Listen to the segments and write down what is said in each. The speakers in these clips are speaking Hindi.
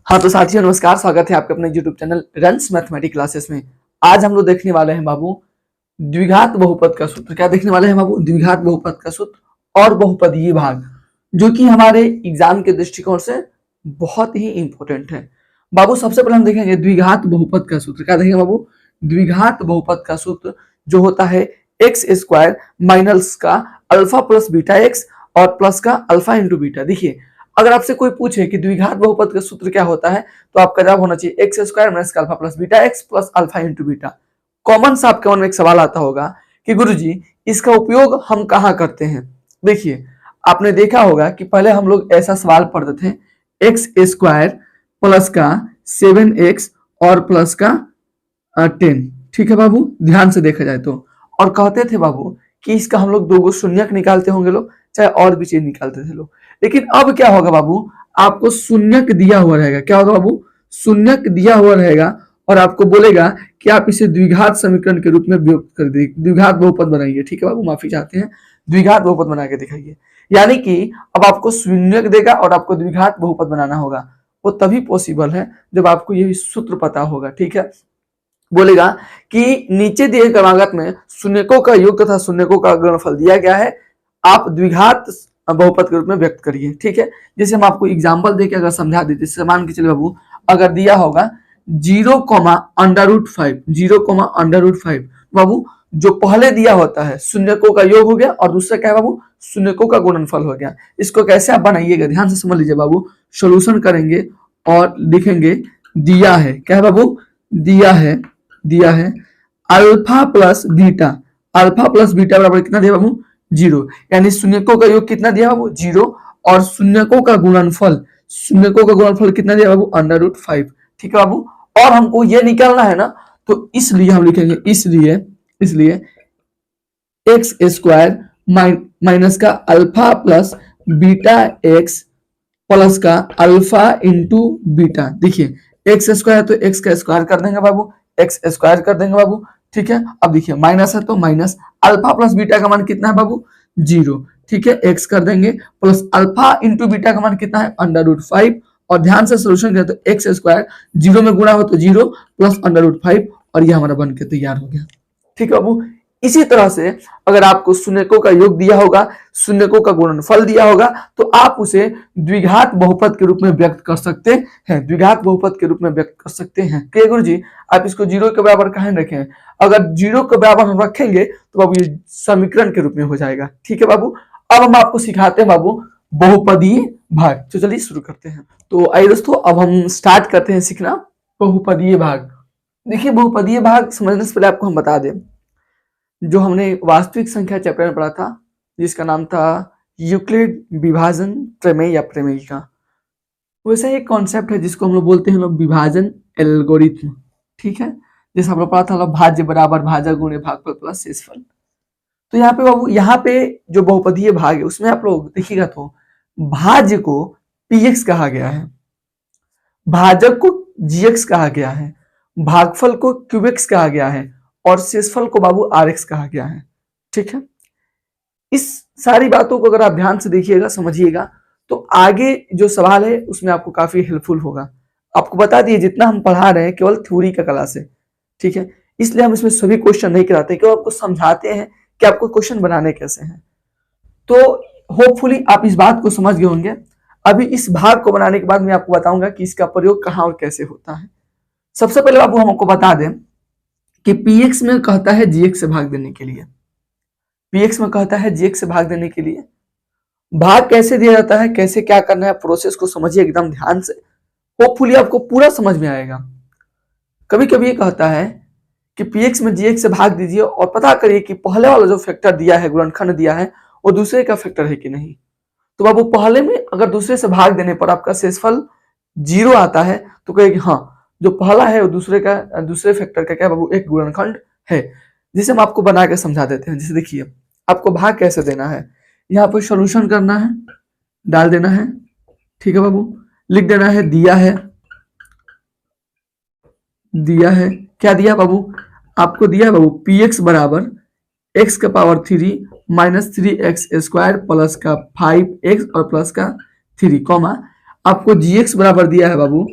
हाँ तो साथियों नमस्कार, स्वागत है आपके अपने YouTube channel runs mathematics classes में। आज हम लोग देखने वाले हैं बाबू द्विघात बहुपद का सूत्र। क्या देखने वाले हैं बाबू? द्विघात बहुपद का सूत्र और बहुपदीय भाग, जो कि हमारे एग्जाम के दृष्टिकोण से बहुत ही इंपॉर्टेंट है। बाबू सबसे पहले हम देखेंगे द्विघात बहुपद का सूत्र। क्या देखेंगे बाबू? द्विघात बहुपद का सूत्र जो होता है एक्स स्क्वायर माइनस का अल्फा प्लस बीटा एक्स और प्लस का अल्फा इंटू बीटा। देखिए, अगर आपसे कोई पूछे कि द्विघात बहुपद का सूत्र क्या होता है तो आपका जवाब होना चाहिए x square minus alpha plus beta x plus alpha into beta. Common सा आपके मन में एक सवाल आता होगा कि गुरुजी इसका उपयोग हम कहाँ करते हैं। देखिए, आपने देखा होगा कि पहले हम लोग ऐसा सवाल पढ़ते थे, एक्स स्क्वायर प्लस का 7x और प्लस का 10। ठीक है बाबू, ध्यान से देखा जाए तो। और कहते थे बाबू कि इसका हम लोग दो शून्यक निकालते होंगे लोग, चाहे और भी चीज निकालते थे लोग। लेकिन अब क्या होगा बाबू, आपको शून्यक दिया हुआ रहेगा। क्या होगा बाबू? शून्यक दिया हुआ रहेगा और आपको बोलेगा कि आप इसे द्विघात समीकरण के रूप में व्यक्त कर दीजिए, द्विघात बहुपद बनाइए। ठीक है बाबू, माफी चाहते हैं, द्विघात बहुपद बना के दिखाइए। यानी कि अब आपको शून्यक देगा और आपको द्विघात बहुपद बनाना होगा। वो तभी पॉसिबल है जब आपको यही सूत्र पता होगा। ठीक है, बोलेगा कि नीचे दिए क्रमागत में शून्यकों का योग तथा शून्यकों का गुणनफल दिया गया है, आप द्विघात बहुपद के रूप में व्यक्त करिए। ठीक है, जैसे हम आपको एग्जांपल देके अगर समझा देते, जैसे मान के चलिए बाबू, अगर दिया होगा 0,√5, 0,√5 बाबू, जो पहले दिया होता है शून्यकों का योग हो गया और दूसरा क्या है बाबू? शून्यकों का गुणनफल हो गया। इसको कैसे आप बनाइएगा, ध्यान से समझ लीजिए बाबू। सोल्यूशन करेंगे और लिखेंगे दिया है, क्या है बाबू? दिया है alpha plus beta, alpha plus beta बराबर कितना दिया बाबू? 0। यानी शून्यकों का योग कितना दिया बाबू? 0। और शून्यकों का गुणनफल कितना दिया बाबू? √5। ठीक है बाबू, और हमको ये निकालना है ना, तो इसलिए हम लिखेंगे इसलिए एक्स स्क्वायर माइनस का alpha plus beta x plus का अल्फा इंटू बीटा। देखिए, एक्स स्क्वायर तो एक्स का स्क्वायर कर देंगे बाबू, एक्स स्क्वायर कर देंगे बाबू। ठीक है, अब देखिए माइनस है तो माइनस अल्फा प्लस बीटा का मान कितना है बाबू? 0। ठीक है, एक्स कर देंगे प्लस अल्फा इंटू बीटा का मान कितना है? √5। और ध्यान से सोल्यूशन करें तो एक्स स्क्वायर 0 में गुणा हो तो 0 प्लस √5 और ये हमारा बन के तैयार हो गया। ठीक है बाबू, इसी तरह से अगर आपको शून्यकों का योग दिया होगा, शून्यकों का गुणनफल दिया होगा, तो आप उसे द्विघात बहुपद के रूप में व्यक्त कर सकते हैं, द्विघात बहुपद के रूप में व्यक्त कर सकते हैं। क्या गुरुजी, आप इसको 0 के बराबर कहाँ रखें? अगर 0 के बराबर हम रखेंगे तो बाबू ये समीकरण के रूप में हो जाएगा। ठीक है बाबू, अब हम आपको सिखाते हैं बाबू बहुपदीय भाग। तो चलिए शुरू करते हैं। तो आइए दोस्तों, अब हम स्टार्ट करते हैं सीखना बहुपदीय भाग। देखिए, बहुपदीय भाग समझने से पहले आपको हम बता दें, जो हमने वास्तविक संख्या चैप्टर में पढ़ा था, जिसका नाम था यूक्लिड विभाजन प्रमेय या प्रमेयिका, वैसे एक कॉन्सेप्ट है जिसको हम लोग बोलते हैं विभाजन एल्गोरिथम। ठीक है, जैसे हम लोग पढ़ा था भाज्य बराबर भाजक गुणे भागफल प्लस शेषफल। तो यहाँ पे बाबू, यहाँ पे जो बहुपदीय भाग है उसमें आप लोग देखिएगा तो भाज्य को px कहा गया है, भाजक को gx कहा गया है, भागफल को qx कहा गया है और शेषफल को बाबू rx कहा गया है। ठीक है, इस सारी बातों को अगर आप ध्यान से देखिएगा, समझिएगा, तो आगे जो सवाल है उसमें आपको काफी हेल्पफुल होगा। आपको बता दिए जितना हम पढ़ा रहे हैं केवल थ्योरी का क्लास है। ठीक है, इसलिए हम इसमें सभी क्वेश्चन नहीं कराते, केवल आपको समझाते हैं कि आपको क्वेश्चन बनाने कैसे हैं। तो होपफुली आप इस बात को समझ गए होंगे। अभी इस भाग को बनाने के बाद मैं आपको बताऊंगा कि इसका प्रयोग कहाँ और कैसे होता है। सबसे पहले बाबू हम आपको बता दें कि px में कहता है gx से भाग देने के लिए, px में कहता है gx से भाग देने के लिए भाग कैसे दिया जाता है, कैसे क्या करना है, प्रोसेस को समझिए एकदम ध्यान से। होपफुली आपको पूरा समझ में आएगा। कभी कभी ये कहता है कि px में gx से भाग दीजिए और पता करिए कि पहले वाला जो फैक्टर दिया है, गुणनखंड दिया है, वो दूसरे का फैक्टर है कि नहीं। तो बाबू पहले में अगर दूसरे से भाग देने पर आपका शेषफल 0 आता है तो कहेगी हाँ, जो पहला है वो दूसरे फैक्टर का क्या बाबू? एक गुणनखंड है। जिसे हम आपको बना के समझा देते हैं। जैसे देखिए, आपको भाग कैसे देना है, यहाँ पर सोल्यूशन करना है, डाल देना है। ठीक है बाबू, लिख देना है दिया है। क्या दिया बाबू? आपको दिया बाबू px बराबर x का power 3 minus 3x square plus का 5x और प्लस का 3 कॉमा आपको gx बराबर दिया है बाबू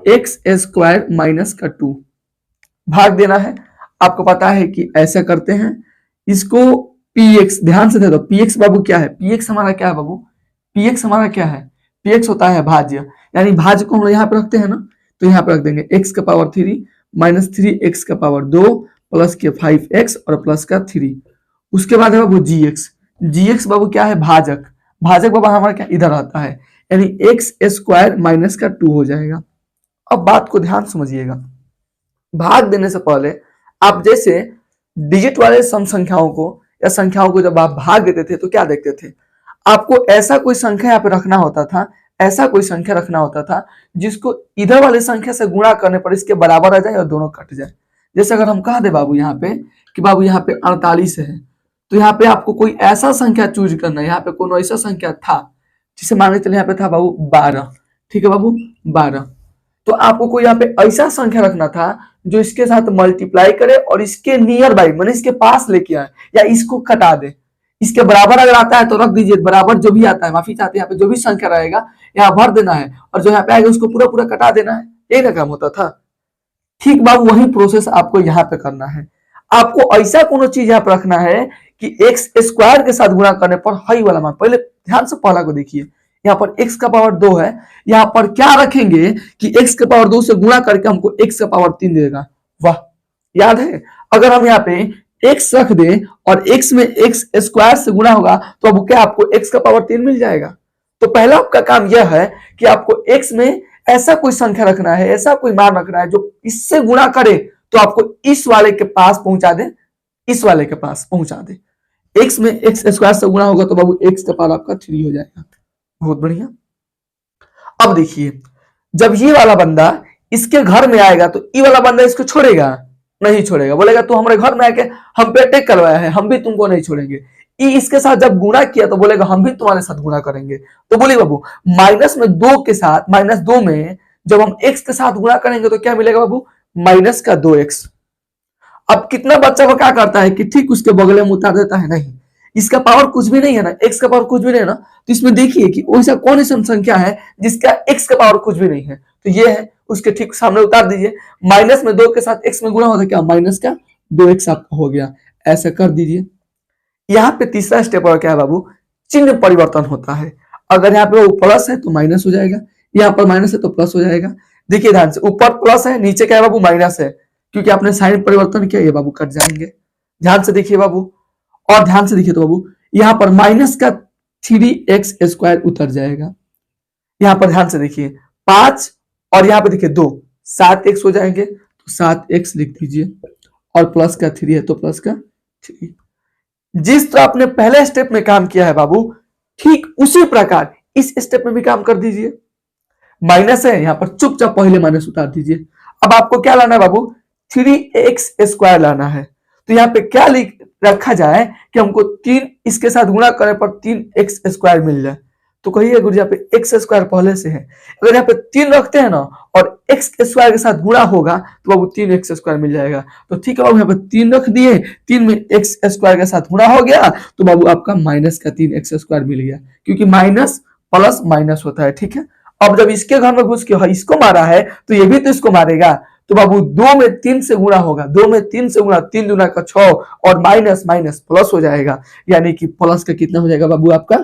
एक्स स्क्वायर माइनस का 2 भाग देना है। आपको पता है कि ऐसा करते हैं, इसको px ध्यान से दे दो। px बाबू क्या है, px हमारा क्या है बाबू, px हमारा क्या है, px होता है भाज्य, यानी भाज्य को हम लोग यहाँ पे रखते हैं ना, तो यहाँ पे रख देंगे x का पावर 3 माइनस 3x का पावर 2 प्लस के 5x और प्लस का 3। उसके बाद है बाबू gx, gx बाबू क्या है, भाजक, भाजक बाबा हमारा क्या इधर आता है, यानी एक्स स्क्वायर माइनस का 2 हो जाएगा। अब बात को ध्यान समझिएगा, भाग देने से पहले आप जैसे डिजिट वाले सम संख्याओं को या संख्याओं को जब आप भाग देते थे तो क्या देखते थे, आपको ऐसा कोई संख्या यहाँ पे रखना होता था, ऐसा कोई संख्या रखना होता था जिसको इधर वाले संख्या से गुणा करने पर इसके बराबर आ जाए और दोनों कट जाए। जैसे अगर हम कह दे बाबू यहाँ पे कि बाबू यहाँ पे 48 है, तो यहाँ पे आपको कोई ऐसा संख्या चूज करना है, यहाँ पे कोई ऐसा संख्या था जिसे मान के चले यहाँ पे था बाबू 12, ठीक है बाबू 12, तो आपको कोई यहाँ पे ऐसा संख्या रखना था जो इसके साथ मल्टीप्लाई करे और इसके नियर बाई माने इसके पास लेके आए या इसको कटा दे। इसके बराबर अगर आता है तो रख दीजिए, बराबर जो भी आता है, माफी चाहते हैं, यहाँ पे जो भी संख्या रहेगा यहाँ भर देना है और जो यहाँ पे आएगा उसको पूरा पूरा कटा देना है, यही ना काम होता था। ठीक बाबू वही प्रोसेस आपको यहाँ पे करना है। आपको ऐसा कोनो चीज यहाँ पे रखना है कि एक्स स्क्वायर के साथ गुणा करने पर हाई वाला मान, पहले ध्यान से पहला को देखिए, यहाँ पर x का पावर 2 है, यहाँ पर क्या रखेंगे कि x के पावर 2 से गुणा करके हमको x का पावर 3 देगा। वाह, याद है, अगर हम यहाँ पे x रख दे और x में x स्क्वायर से गुणा होगा तो अब क्या आपको x का पावर 3 मिल जाएगा। तो पहला आपका काम यह है कि आपको x में ऐसा कोई संख्या रखना है, ऐसा कोई मान रखना है जो इससे गुणा करे तो आपको इस वाले के पास पहुंचा दे, इस वाले के पास पहुंचा दे। x में x स्क्वायर से गुणा होगा तो बाबू x का पावर आपका 3 हो जाएगा। बहुत बढ़िया। अब देखिए, जब ये वाला बंदा इसके घर में आएगा तो ये वाला बंदा इसको छोड़ेगा, नहीं छोड़ेगा, बोलेगा तू हमारे घर में आके हम पे अटैक करवाया है, हम भी तुमको नहीं छोड़ेंगे। ये इसके साथ जब गुणा किया तो बोलेगा हम भी तुम्हारे साथ गुणा करेंगे। तो बोलिए बाबू माइनस में 2 के साथ, माइनस 2 में जब हम x के साथ गुणा करेंगे तो क्या मिलेगा बाबू, माइनस का 2x। अब कितना बच्चा वो क्या करता है कि ठीक उसके बगले में उतार देता है, नहीं, इसका पावर कुछ भी नहीं है ना, x का पावर कुछ भी नहीं है ना, तो इसमें देखिए कि वैसा कौन सी संख्या है जिसका x का पावर कुछ भी नहीं है, तो ये है, उसके ठीक सामने उतार दीजिए। माइनस में 2 के साथ x में गुणा होता है, क्या माइनस का 2x आपका हो गया, ऐसा कर दीजिए। यहाँ पे तीसरा स्टेप और क्या है बाबू, चिन्ह परिवर्तन होता है। अगर यहाँ पे वो प्लस है तो माइनस हो जाएगा, यहाँ पर माइनस है तो प्लस हो जाएगा। देखिए ध्यान से, ऊपर प्लस है, नीचे क्या है बाबू, माइनस है, क्योंकि आपने साइन परिवर्तन किया, ये बाबू कट जाएंगे। ध्यान से देखिए बाबू, और ध्यान से देखिए तो बाबू यहाँ पर माइनस का 3x स्क्वायर उतर जाएगा। यहाँ पर ध्यान से देखिए 5 और यहाँ पे देखिए 2, 7x हो जाएंगे, तो 7x लिख दीजिए और प्लस का 3 है तो प्लस का 3। जिस तरह आपने पहले स्टेप में काम किया है बाबू, ठीक उसी प्रकार इस स्टेप में भी काम कर दीजिए। माइनस है, यहाँ पर चुपचाप पहले माइनस उतार दीजिए। अब आपको क्या लाना है बाबू, 3x स्क्वायर लाना है। तो यहाँ पे क्या लिख रखा जाए कि हमको 3 इसके साथ गुणा करने पर 3x स्क्वायर मिल जाए। तो कहिए गुरु यहाँ पे x स्क्वायर पहले से है, अगर यहाँ पे 3 रखते हैं ना और x स्क्वायर के साथ गुणा होगा तो बाबू 3x स्क्वायर मिल जाएगा। तो ठीक है बाबू, यहाँ पे 3 रख दिए, 3 में x स्क्वायर के साथ गुणा हो गया तो बाबू आपका माइनस का 3x स्क्वायर मिल गया, क्योंकि माइनस प्लस माइनस होता है। ठीक है, अब जब इसके घर में घुस के इसको मारा है तो ये भी तो इसको मारेगा, तो बाबू 2 में 3 से गुणा होगा, 2 में 3 से गुणा, 3 दूना का 6 और माइनस माइनस प्लस हो जाएगा, यानी कि प्लस का कितना हो जाएगा बाबू, आपका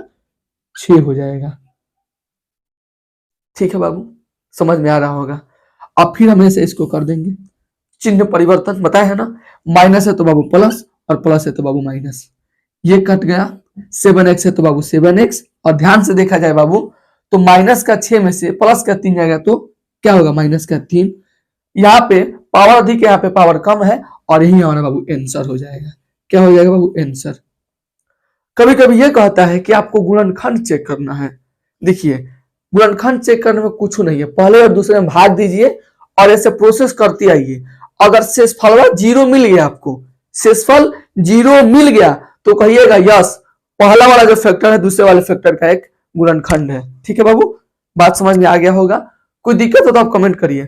6 हो जाएगा। ठीक है बाबू, समझ में आ रहा होगा। अब फिर हम ऐसे इसको कर देंगे, चिन्ह परिवर्तन बताया है ना, माइनस है तो बाबू प्लस और प्लस है तो बाबू माइनस, ये कट गया। 7x है तो बाबू 7x, और ध्यान से देखा जाए बाबू तो माइनस का 6 में से प्लस का 3 जाएगा तो क्या होगा, माइनस का 3। यहाँ पे पावर अधिक है, यहाँ पे पावर कम है, और यही हमारा बाबू आंसर हो जाएगा। क्या हो जाएगा बाबू, आंसर। कभी कभी ये कहता है कि आपको गुणनखंड चेक करना है। देखिए गुणनखंड चेक करने में कुछ नहीं है, पहले और दूसरे में भाग दीजिए और ऐसे प्रोसेस करते आइए। अगर शेषफल 0 मिल गया, आपको शेषफल 0 मिल गया तो कहिएगा यस, पहला वाला जो फैक्टर है दूसरे वाले फैक्टर का एक गुणनखंड है। ठीक है बाबू, बात समझ में आ गया होगा। कोई दिक्कत हो तो आप कमेंट करिए।